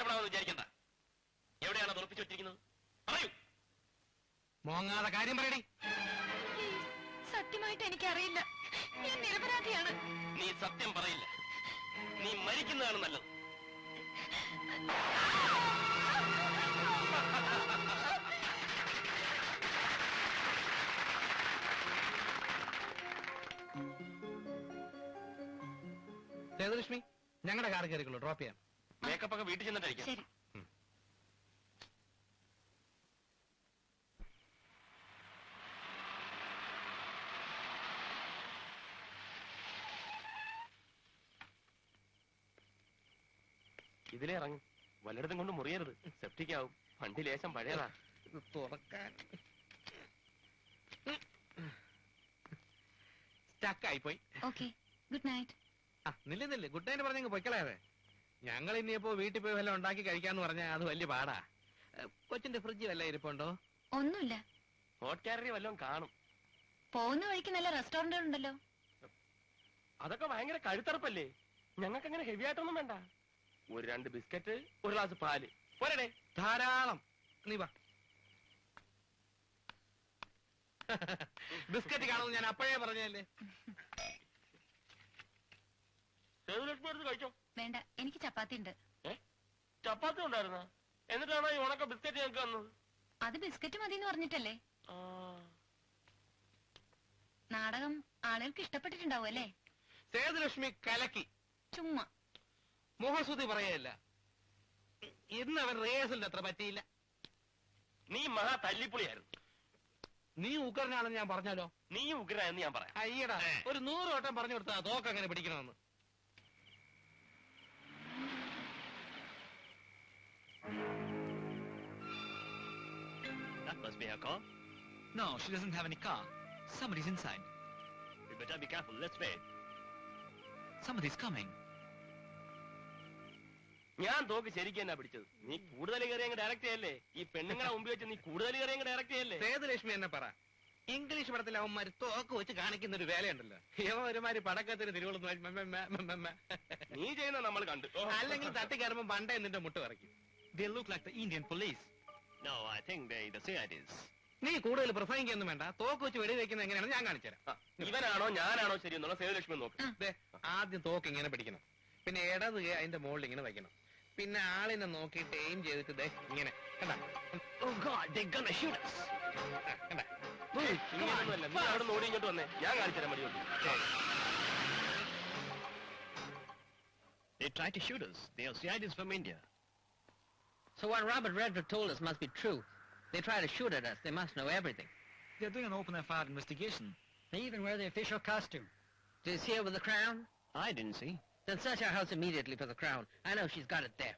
കൊള്ളാമെന്ന് വിചാരിക്കണ്ട. എവിടെയാണ് അത് ഉറപ്പിച്ചു വെച്ചിരിക്കുന്നത്? പറയൂ. മോങ്ങാതെ കാര്യം പറയടി. സത്യമായിട്ട് എനിക്കറിയില്ല. ഞാൻ നിരപരാധിയാണ്. നീ സത്യം പറയില്ല. നീ മരിക്കുന്നതാണ് നല്ലത്. സേതുലക്ഷ്മി, ഞങ്ങളുടെ കാർ കയറിക്കുള്ളൂ, ഡ്രോപ്പ് ചെയ്യാം. മേക്കപ്പ് ഒക്കെ വീട്ടിൽ ചെന്നിട്ടായിരിക്കും. ശരി. ഇതിലേ ഇറങ്ങും. വല്ലയിടത്തും കൊണ്ട് മുറിയരുത്, സെപ്റ്റിക്കാവും. വണ്ടി ലേശം പഴയതാ. തുറക്കാൻ സ്റ്റക്കായിപ്പോയി. Okay, good night. നില്ല് ഗുഡ് നൈറ്റ് പറഞ്ഞെങ്കിൽ പൊയ്ക്കളയാതെ. ഞങ്ങൾ ഇനിയിപ്പോ വീട്ടിൽ പോയി വല്ലതും ഉണ്ടാക്കി കഴിക്കാന്ന് പറഞ്ഞാൽ അത് വലിയ പാടാ. കൊച്ചിന്റെ ഫ്രിഡ്ജ് വല്ല ഇരിപ്പുണ്ടോ? ഒന്നുമില്ല. ഹോട്ട് കാരറി വല്ലതും കാണും. പോകുന്ന വഴിക്ക് നല്ല റെസ്റ്റോറന്റുകൾ ഉണ്ടല്ലോ. അതൊക്കെ ഭയങ്കര കഴുത്തറപ്പല്ലേ. ഞങ്ങൾക്ക് അങ്ങനെ ഹെവി ആയിട്ടൊന്നും വേണ്ട. ഒരു 2 ബിസ്ക്കറ്റ്, ഒരു ഗ്ലാസ് പാല് പോരടേ. ധാരാളം. നീ വാ. ബിസ്ക്കറ്റ് കാണുമെന്ന് ഞാൻ അപ്പോഴേ പറഞ്ഞല്ലേ. സേതുലക്ഷ്മി എടുത്ത് കഴിച്ചോ. വേണ്ട, എനിക്ക് ചപ്പാത്തി ഉണ്ട്. ചപ്പാത്തി ഉണ്ടായിരുന്ന എന്നിട്ടാണോ ഈ ഉണക്ക ബിസ്ക്കറ്റ് ഞങ്ങൾക്ക് വന്നത്? അത് ബിസ്ക്കറ്റ് മതി എന്ന് പറഞ്ഞിട്ടല്ലേ. നാടകം ആളുകൾക്ക് ഇഷ്ടപ്പെട്ടിട്ടുണ്ടാവും അല്ലേ? സേതുലക്ഷ്മി കലക്കി. ചുമ്മാ മുഖസ്തുതി പറയല്ല. ഇന്ന് അവൻ റിഹേഴ്സലിന്റെ അത്ര പറ്റിയില്ല. നീ മഹാ തല്ലിപ്പൊളിയായിരുന്നു. നീ ഉഗ്രനാണെന്ന് ഞാൻ പറഞ്ഞാലോ? നീ ഉഗ്രനായെന്ന് ഞാൻ പറയാം. അയ്യടാ, ഒരു 100 വട്ടം പറഞ്ഞു കൊടുത്താ തോക്ക് അങ്ങനെ പിടിക്കണമെന്ന്. That must be her car. No, she doesn't have any car. Somebody's inside. We better be careful. Let's wait. Somebody's coming. ഞാൻ തോക്ക് ശരിക്കും എന്നാ പിടിച്ചത്. നീ കൂടുതൽ കയറി അങ്ങ് ഡയറക്റ്റ് ചെയ്യല്ലേ. ഈ പെണ്ണുങ്ങളെ മുമ്പ് വെച്ച് നീ കൂടുതൽ കയറി അങ്ങ് ഡയറക്റ്റ് ചെയ്യല്ലേ. സേതുലക്ഷ്മി എന്നെ പറ. ഇംഗ്ലീഷ് പടത്തിൽ അവന്മാര് തോക്ക് വെച്ച് കാണിക്കുന്ന ഒരു വേലയുണ്ടല്ലോ. ഒരുമാതിരി പടക്കത്തിന് തിരുവോളുന്ന നീ ചെയ്യുന്ന നമ്മൾ കണ്ടു. അല്ലെങ്കിൽ തട്ടിക്കയറുമ്പോ പണ്ടേ നിന്റെ മുട്ട് പറിക്കും. They look like the Indian police. No, I think they're the CIDs. നീ കൂടുതൽ പ്രസംഗിക്കൊന്നും വേണ്ട. തോക്ക് വെച്ച് വെടിവെക്കുന്നത് എങ്ങനെയാണ് ഞാൻ കാണിച്ചുതരാം. ഇവനാണോ ഞാനാണോ ശരി എന്നുള്ള സേതുലക്ഷ്മി നോക്ക്. ആദ്യം തോക്ക് ഇങ്ങനെ പിടിക്കണം. പിന്നെ ഇടത് അതിന്റെ മുകളിൽ ഇങ്ങനെ വയ്ക്കണം. പിന്നെ ആളിനെ നോക്കിയിട്ട് എയിം ചെയ്തിട്ട് ഇങ്ങനെ കണ്ടാ. Oh God, they're gonna shoot us. ഇങ്ങനെയൊന്നുമല്ല. നീ അവിടെ നിന്ന് ഓടി ഇങ്ങോട്ട് വന്നേ. ഞാൻ കാണിച്ചുതരാം മടിയോട്ട്. They tried to shoot us. They are CIDs from India. So what Robert Redford told us must be true. They try to shoot at us. They must know everything. They're doing an open FIR investigation. They even wear the official costume. Did you see her with the crown? I didn't see. Then search our house immediately for the crown. I know she's got it there.